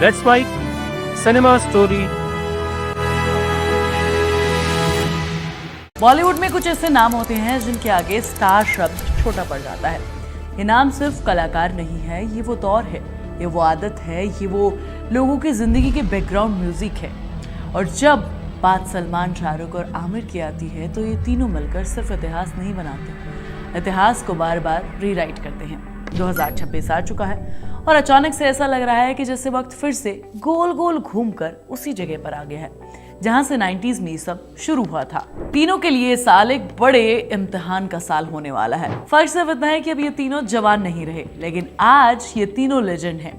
Let's write cinema story. Bollywood में कुछ ऐसे नाम होते हैं जिनके आगे स्टार शब्द छोटा पड़ जाता है। ये नाम सिर्फ कलाकार नहीं है, ये वो दौर है, ये वो आदत है, ये वो लोगों की जिंदगी के बैकग्राउंड म्यूजिक है। और जब बात सलमान, शाहरुख और आमिर की आती है तो ये तीनों मिलकर सिर्फ इतिहास नहीं बनाते, इतिहास को बार बार रीराइट करते हैं। 2026 आ चुका है और अचानक से ऐसा लग रहा है कि जैसे वक्त फिर से गोल गोल घूमकर उसी जगह पर आ गया है जहां से 90s में सब शुरू हुआ था। तीनों के लिए साल एक बड़े इम्तिहान का साल होने वाला है। फर्क सिर्फ इतना है कि अब ये तीनों जवान नहीं रहे, लेकिन आज ये तीनों लेजेंड हैं।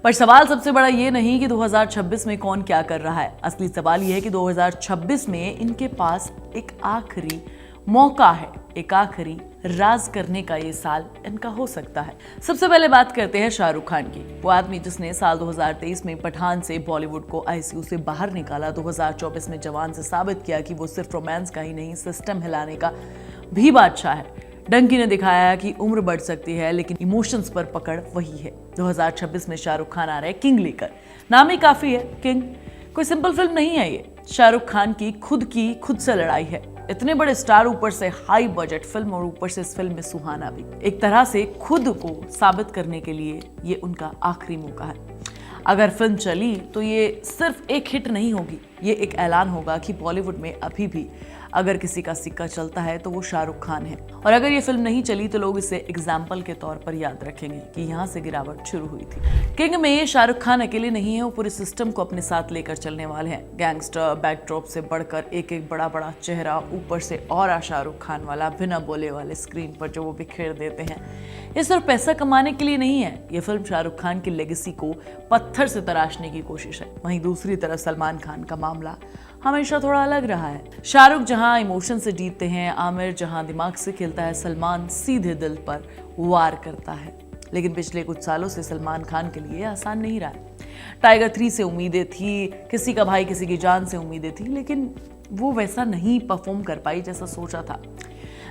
पर सवाल सबसे बड़ा ये नहीं कि 2026 में कौन क्या कर रहा है, असली सवाल ये है कि 2026 में इनके पास एक आखिरी मौका है, एक आखिरी राज करने का ये साल इनका हो सकता है। सबसे पहले बात करते हैं शाहरुख खान की, वो आदमी जिसने साल 2023 में पठान से बॉलीवुड को आईसीयू से बाहर निकाला, 2024 में जवान से साबित किया कि वो सिर्फ रोमांस का ही नहीं, सिस्टम हिलाने का भी बादशाह है। डंकी ने दिखाया कि उम्र बढ़ सकती है लेकिन इमोशंस पर पकड़ वही है। 2026 में शाहरुख खान आ रहे हैं किंग लेकर। नाम ही काफी है, किंग। कोई सिंपल फिल्म नहीं है ये, शाहरुख खान की खुद से लड़ाई है। इतने बड़े स्टार, ऊपर से हाई बजट फिल्म और ऊपर से इस फिल्म में सुहाना भी। एक तरह से खुद को साबित करने के लिए ये उनका आखिरी मौका है। अगर फिल्म चली तो ये सिर्फ एक हिट नहीं होगी, ये एक ऐलान होगा कि बॉलीवुड में अभी भी अगर किसी का सिक्का चलता है तो वो शाहरुख खान है। और अगर ये फिल्म नहीं चली तो लोग इसे एग्जाम्पल के तौर पर याद रखेंगे कि यहाँ से गिरावट शुरू हुई थी। किंग में शाहरुख खान अकेले नहीं है, वो पूरे सिस्टम को अपने साथ लेकर चलने वाले हैं। गैंगस्टर बैकड्रॉप से बढ़कर एक एक बड़ा बड़ा चेहरा, ऊपर से और शाहरुख खान वाला बिना बोले वाले स्क्रीन पर जो वो बिखेर देते हैं। ये सिर्फ पैसा कमाने के लिए नहीं है, ये फिल्म शाहरुख खान की लेगेसी को पत्थर से तराशने की कोशिश है। वहीं दूसरी तरफ सलमान खान का मामला हमेशा थोड़ा अलग रहा है। शाहरुख जहां इमोशन से जीतते हैं, आमिर जहां दिमाग से खेलता है, सलमान सीधे दिल पर वार करता है। लेकिन पिछले कुछ सालों से सलमान खान के लिए आसान नहीं रहा है। टाइगर 3 से उम्मीदें थी, किसी का भाई किसी की जान से उम्मीदें थी, लेकिन वो वैसा नहीं परफॉर्म कर पाई जैसा सोचा था।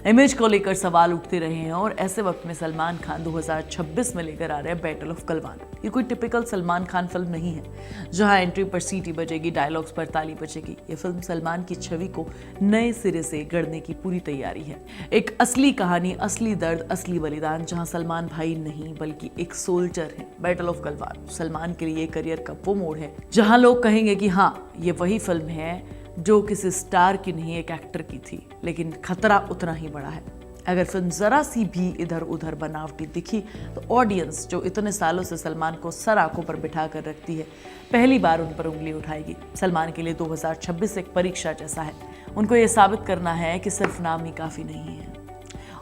इमेज को लेकर सवाल उठते रहे हैं और ऐसे वक्त में सलमान खान 2026 में लेकर आ रहे हैं बैटल ऑफ गलवान। ये कोई टिपिकल सलमान खान फिल्म नहीं है जहां एंट्री पर सीटी बजेगी, डायलॉग्स पर ताली बजेगी। ये फिल्म सलमान की छवि को नए सिरे से गढ़ने की पूरी तैयारी है। एक असली कहानी, असली दर्द, असली बलिदान, जहां सलमान भाई नहीं बल्कि एक सोल्जर है। बैटल ऑफ गलवान सलमान के लिए करियर का वो मोड़ है जहां लोग कहेंगे कि हाँ, ये वही फिल्म है जो किसी स्टार की नहीं, एक एक्टर की थी, लेकिन खतरा उतना ही बड़ा है। अगर फिल्म जरा सी भी इधर उधर बनावटी दिखी तो ऑडियंस जो इतने सालों से सलमान को सर आंखों पर बिठा कर रखती है, पहली बार उन पर उंगली उठाएगी। सलमान के लिए 2026 एक परीक्षा जैसा है। उनको ये साबित करना है कि सिर्फ नाम ही काफी नहीं है।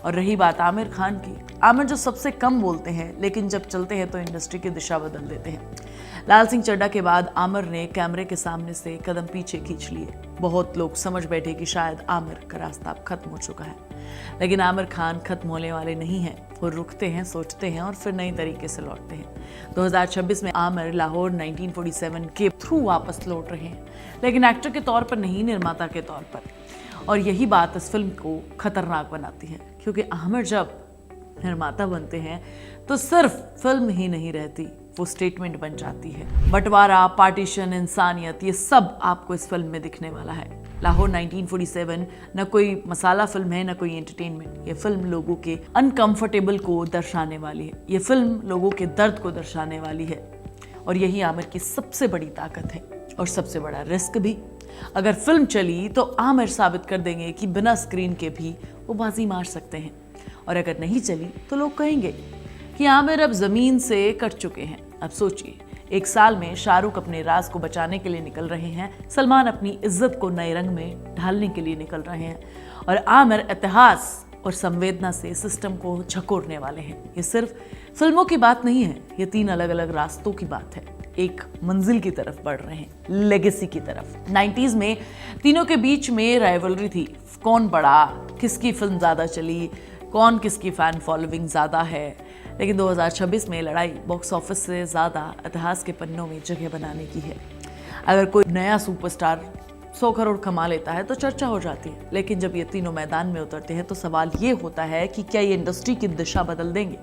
और रही बात आमिर खान की, आमिर जो सबसे कम बोलते हैं लेकिन जब चलते हैं तो इंडस्ट्री की दिशा बदल देते हैं। लाल सिंह चड्ढा के बाद आमिर ने कैमरे के सामने से कदम पीछे खींच लिए। बहुत लोग समझ बैठे कि शायद आमिर का रास्ता अब खत्म हो चुका है, लेकिन आमिर खान खत्म होने वाले नहीं हैं। वो रुकते हैं, सोचते हैं और फिर नई तरीके से लौटते हैं। 2026 में आमिर लाहौर 1947 के थ्रू वापस लौट रहे हैं, लेकिन एक्टर के तौर पर नहीं, निर्माता के तौर पर। और यही बात इस फिल्म को खतरनाक बनाती है, क्योंकि आमिर जब निर्माता बनते हैं तो सिर्फ फिल्म ही नहीं रहती, वो स्टेटमेंट बन जाती है। बंटवारा, पार्टीशन, इंसानियत, ये सब आपको इस फिल्म में दिखने वाला है। लाहौर 1947 न कोई मसाला फिल्म है, न कोई एंटरटेनमेंट। ये फिल्म लोगों के अनकंफर्टेबल को दर्शाने वाली है, ये फिल्म लोगों के दर्द को दर्शाने वाली है। और यही आमिर की सबसे बड़ी ताकत है और सबसे बड़ा रिस्क भी। अगर फिल्म चली तो आमिर साबित कर देंगे कि बिना स्क्रीन के भी वो बाजी मार सकते हैं। और अगर नहीं चली तो लोग कहेंगे कि आमिर अब जमीन से कट चुके हैं। अब सोचिए, एक साल में शाहरुख अपने राज को बचाने के लिए निकल रहे हैं, सलमान अपनी इज्जत को नए रंग में ढालने के लिए निकल रहे हैं, और आमिर इतिहास और संवेदना से सिस्टम को झकोरने वाले हैं। ये सिर्फ फिल्मों की बात नहीं है, ये 3 अलग अलग रास्तों की बात है। एक मंजिल की तरफ बढ़ रहे हैं, लेगेसी की तरफ। 90s में तीनों के बीच में राइवलरी थी, कौन बड़ा, किसकी फिल्म ज्यादा चली, कौन किसकी फैन फॉलोइंग ज्यादा है। लेकिन 2026 में लड़ाई बॉक्स ऑफिस से ज्यादा इतिहास के पन्नों में जगह बनाने की है। अगर कोई नया सुपरस्टार 100 करोड़ कमा लेता है तो चर्चा हो जाती है, लेकिन जब ये तीनों मैदान में उतरते हैं तो सवाल ये होता है कि क्या ये इंडस्ट्री की दिशा बदल देंगे।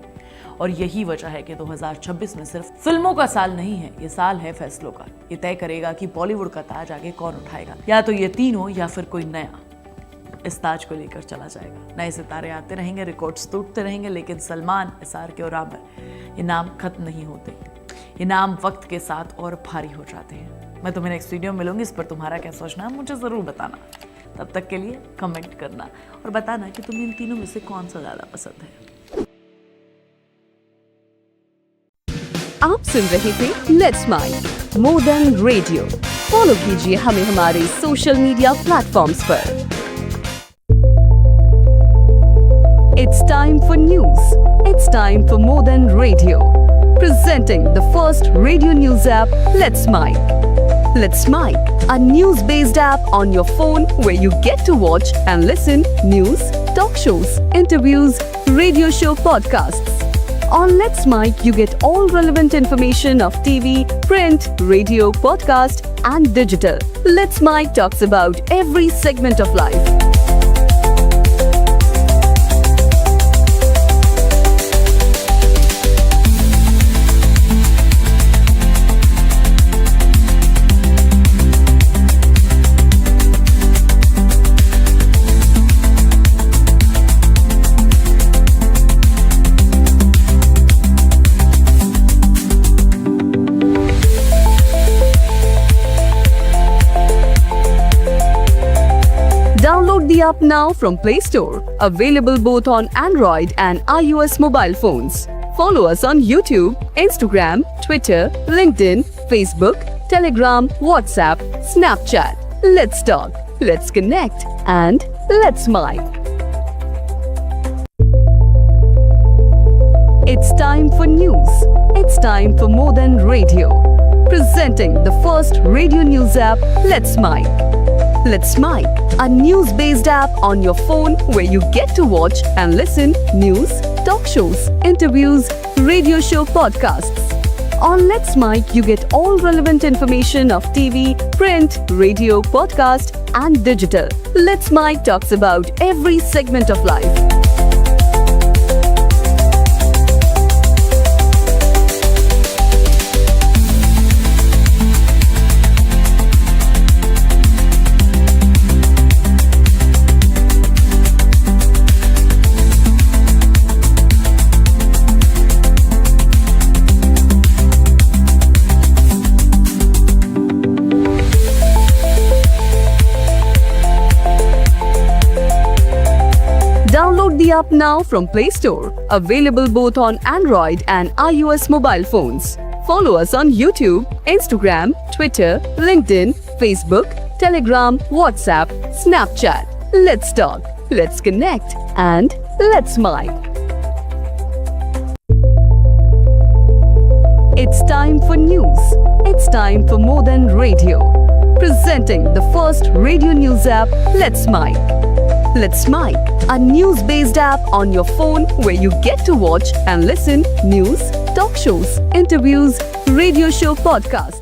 और यही वजह है कि 2026 में सिर्फ फिल्मों का साल नहीं है, ये साल है फैसलों का। ये तय करेगा कि बॉलीवुड का ताज आगे कौन उठाएगा, या तो ये तीनों या फिर कोई नया इस ताज को लेकर चला जाएगा। नए सितारे आते रहेंगे, रिकॉर्ड्स टूटते रहेंगे, लेकिन सलमान, SRK और आमिर, ये नाम खत्म नहीं होते। ये नाम वक्त के साथ और भारी हो जाते हैं। मैं तुम्हें नेक्स्ट वीडियो में मिलूंगी, इस पर तुम्हारा क्या सोचना है मुझे ज़रूर बताना। तब तक के लिए कमेंट करना और बताना कि तुम्हें इन तीनों में से कौन सा ज़्यादा पसंद है। आप सुन रहे थे let's mind more than radio. Follow कीजिए हमें हमारे सोशल मीडिया प्लेटफॉर्म्स पर। It's time for news. It's time for more than radio. Presenting the first radio news app, Let's Mic. Let's Mic, a news-based app on your phone where you get to watch and listen news, talk shows, interviews, radio show podcasts. On Let's Mic, you get all relevant information of TV, print, radio, podcast, and digital. Let's Mic talks about every segment of life. Download the app now from Play Store. Available both on Android and iOS mobile phones. Follow us on YouTube, Instagram, Twitter, LinkedIn, Facebook, Telegram, WhatsApp, Snapchat. Let's talk, let's connect, and let's mic. It's time for news. It's time for more than radio. Presenting the first radio news app, Let's Mic. Let's Mic, a news-based app on your phone where you get to watch and listen news, talk shows, interviews, radio show podcasts. On Let's Mic, you get all relevant information of TV, print, radio, podcast, and digital. Let's Mic talks about every segment of life. Download the app now from Play Store. Available both on Android and iOS mobile phones. Follow us on YouTube, Instagram, Twitter, LinkedIn, Facebook, Telegram, WhatsApp, Snapchat. Let's talk, let's connect, and let's mic. It's time for news. It's time for more than radio. Presenting the first radio news app, Let's Mic. Let's Mic, a news-based app on your phone where you get to watch and listen news, talk shows, interviews, radio show podcasts.